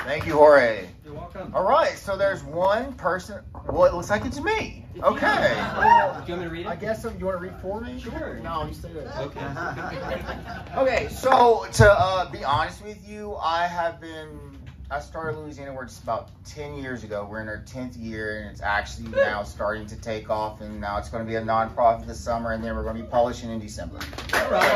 Thank you, Jorge. You're welcome. All right, so there's one person. Well, it looks like it's me. Okay. Do you want me to read it? I guess so. You want to read for me? Sure. No, you say that. Okay. Okay, so to be honest with you, I started Louisiana Words about 10 years ago. We're in our 10th year, and it's actually now starting to take off, and now it's going to be a nonprofit this summer, and then we're going to be publishing in December. All right.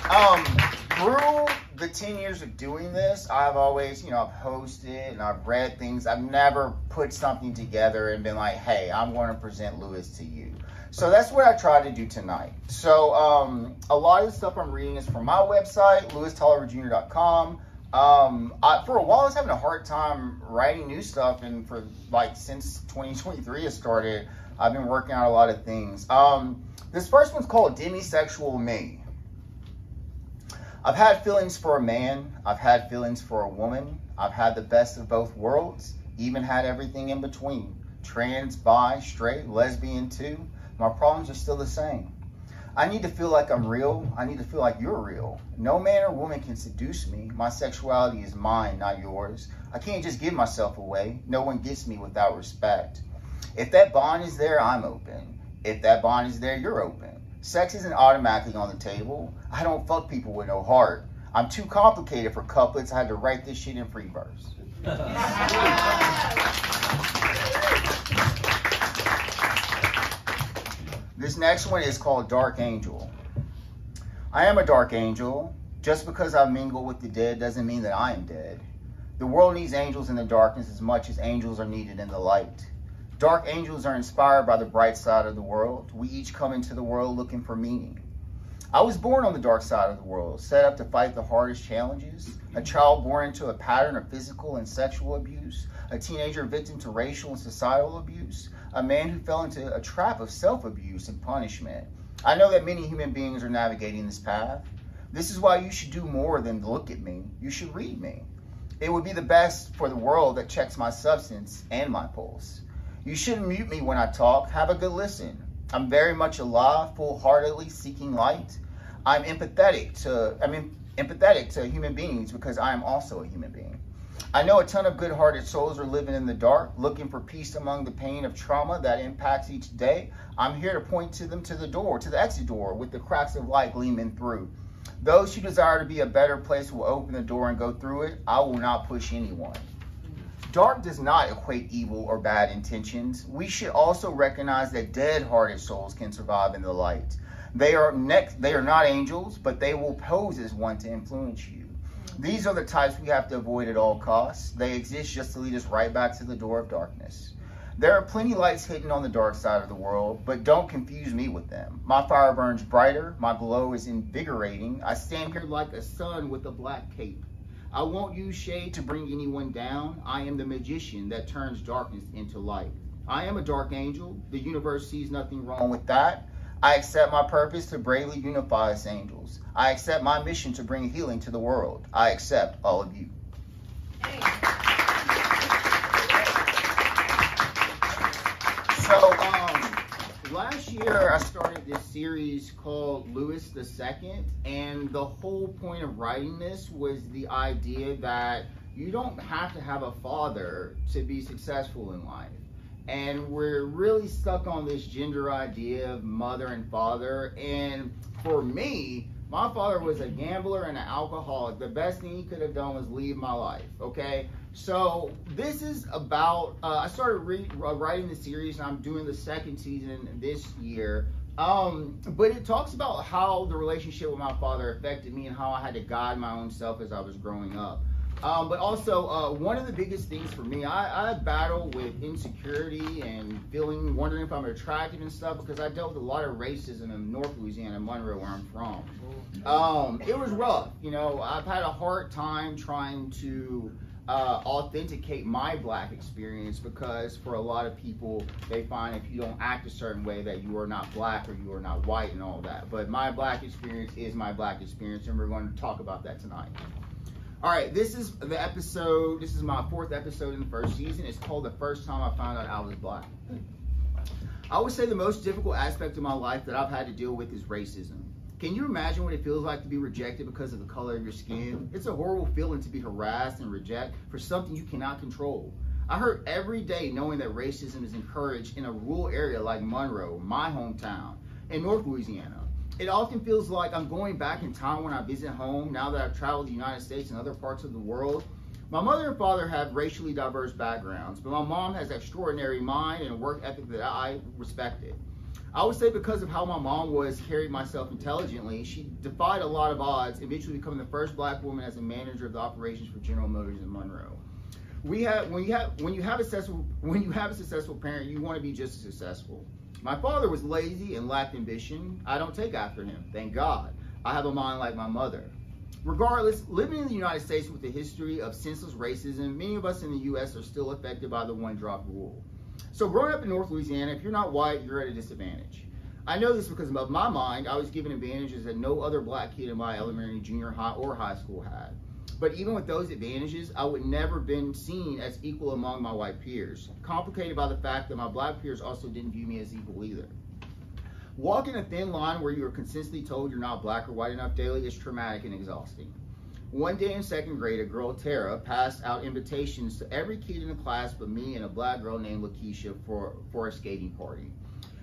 Awesome. Through the 10 years of doing this, I've always, I've hosted and I've read things. I've never put something together and been like, hey, I'm going to present Lewis to you. So that's what I tried to do tonight. So a lot of the stuff I'm reading is from my website, LewisToliverJr.com. For a while, I was having a hard time writing new stuff, and since 2023 has started, I've been working on a lot of things. This first one's called Demisexual Me. I've had feelings for a man. I've had feelings for a woman. I've had the best of both worlds, even had everything in between. Trans, bi, straight, lesbian too. My problems are still the same. I need to feel like I'm real. I need to feel like you're real. No man or woman can seduce me. My sexuality is mine, not yours. I can't just give myself away. No one gets me without respect. If that bond is there, I'm open. If that bond is there, you're open. Sex isn't automatically on the table. I don't fuck people with no heart. I'm too complicated for couplets. I had to write this shit in free verse. This next one is called Dark Angel. I am a dark angel. Just because I mingle with the dead doesn't mean that I am dead. The world needs angels in the darkness as much as angels are needed in the light. Dark angels are inspired by the bright side of the world. We each come into the world looking for meaning. I was born on the dark side of the world, set up to fight the hardest challenges. A child born into a pattern of physical and sexual abuse. A teenager victim to racial and societal abuse. A man who fell into a trap of self-abuse and punishment. I know that many human beings are navigating this path. This is why you should do more than look at me. You should read me. It would be the best for the world that checks my substance and my pulse. You shouldn't mute me when I talk. Have a good listen. I'm very much alive, full-heartedly seeking light. I'm empathetic to human beings because I am also a human being. I know a ton of good-hearted souls are living in the dark, looking for peace among the pain of trauma that impacts each day. I'm here to point to them to the exit door, with the cracks of light gleaming through. Those who desire to be a better place will open the door and go through it. I will not push anyone. Dark does not equate evil or bad intentions. We should also recognize that dead-hearted souls can survive in the light. They are not angels, but they will pose as one to influence you. These are the types we have to avoid at all costs. They exist just to lead us right back to the door of darkness. There are plenty lights hidden on the dark side of the world, but don't confuse me with them. My fire burns brighter. My glow is invigorating. I stand here like a sun with a black cape. I won't use shade to bring anyone down. I am the magician that turns darkness into light. I am a dark angel. The universe sees nothing wrong with that. I accept my purpose to bravely unify us angels. I accept my mission to bring healing to the world. I accept all of you. So, last year I started this series called Louis II, and the whole point of writing this was the idea that you don't have to have a father to be successful in life. And we're really stuck on this gender idea of mother and father. And for me, my father was a gambler and an alcoholic. The best thing he could have done was leave my life, okay? So this is about, I started writing the series, and I'm doing the second season this year. But it talks about how the relationship with my father affected me and how I had to guide my own self as I was growing up. But also, one of the biggest things for me, I battle with insecurity and wondering if I'm attractive and stuff, because I dealt with a lot of racism in North Louisiana, Monroe, where I'm from. It was rough. You know, I've had a hard time trying to authenticate my black experience, because for a lot of people, they find if you don't act a certain way that you are not black or you are not white and all that. But my black experience is my black experience, and we're going to talk about that tonight. All right, this is the episode. This is my 4th episode in the first season. It's called The First Time I Found Out I Was Black. I would say the most difficult aspect of my life that I've had to deal with is racism. Can you imagine what it feels like to be rejected because of the color of your skin? It's a horrible feeling to be harassed and rejected for something you cannot control. I hurt every day knowing that racism is encouraged in a rural area like Monroe, my hometown, in North Louisiana. It often feels like I'm going back in time when I visit home now that I've traveled the United States and other parts of the world. My mother and father have racially diverse backgrounds, but my mom has extraordinary mind and work ethic that I respected. I would say because of how my mom carried myself intelligently, she defied a lot of odds, eventually becoming the first black woman as a manager of the operations for General Motors in Monroe. When you have a successful parent, you want to be just as successful. My father was lazy and lacked ambition. I don't take after him, thank God. I have a mind like my mother. Regardless, living in the United States with a history of senseless racism, many of us in the U.S. are still affected by the one-drop rule. So growing up in North Louisiana, if you're not white, you're at a disadvantage. I know this because of my mind, I was given advantages that no other black kid in my elementary, junior high, or high school had. But even with those advantages, I would never been seen as equal among my white peers, complicated by the fact that my black peers also didn't view me as equal either. Walking a thin line where you are consistently told you're not black or white enough daily is traumatic and exhausting. One day in second grade, a girl, Tara, passed out invitations to every kid in the class but me and a black girl named Lakeisha for a skating party.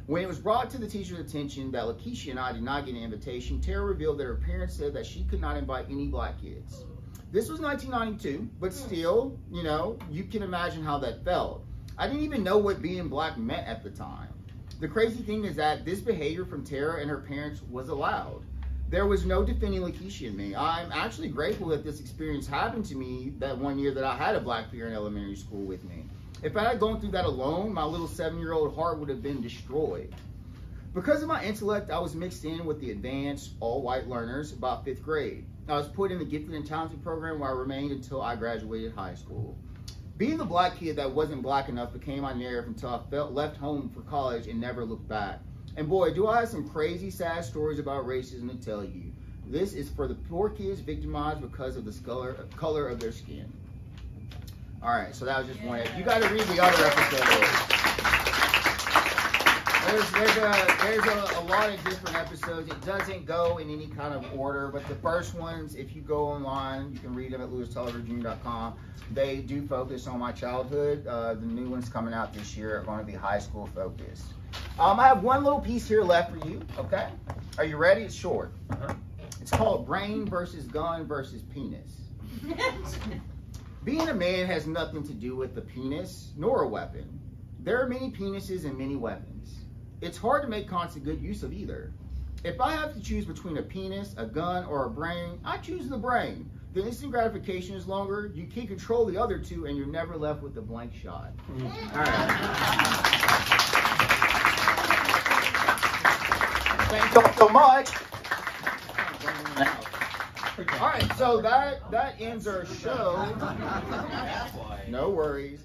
When it was brought to the teacher's attention that Lakeisha and I did not get an invitation, Tara revealed that her parents said that she could not invite any black kids. This was 1992, but still, you can imagine how that felt. I didn't even know what being black meant at the time. The crazy thing is that this behavior from Tara and her parents was allowed. There was no defending Lakeisha in me. I'm actually grateful that this experience happened to me that one year that I had a black peer in elementary school with me. If I had gone through that alone, my little 7-year-old heart would have been destroyed. Because of my intellect, I was mixed in with the advanced, all-white learners about 5th grade. I was put in the gifted and talented program where I remained until I graduated high school. Being the black kid that wasn't black enough became my narrative until I left home for college and never looked back. And boy, do I have some crazy, sad stories about racism to tell you. This is for the poor kids victimized because of the color of their skin. All right, so that was just one. You got to read the other episodes. There's a lot of different episodes. It doesn't go in any kind of order, but the first ones, if you go online, you can read them at LouisToliverJr.com. They do focus on my childhood. The new ones coming out this year are going to be high school focused. I have one little piece here left for you, okay? Are you ready? It's short. It's called Brain versus Gun versus Penis. Being a man has nothing to do with the penis nor a weapon. There are many penises and many weapons. It's hard to make constant good use of either. If I have to choose between a penis, a gun, or a brain, I choose the brain. The instant gratification is longer, you can control the other two, and you're never left with a blank shot. All right. Thank you so much. All right, so that ends our show. No worries.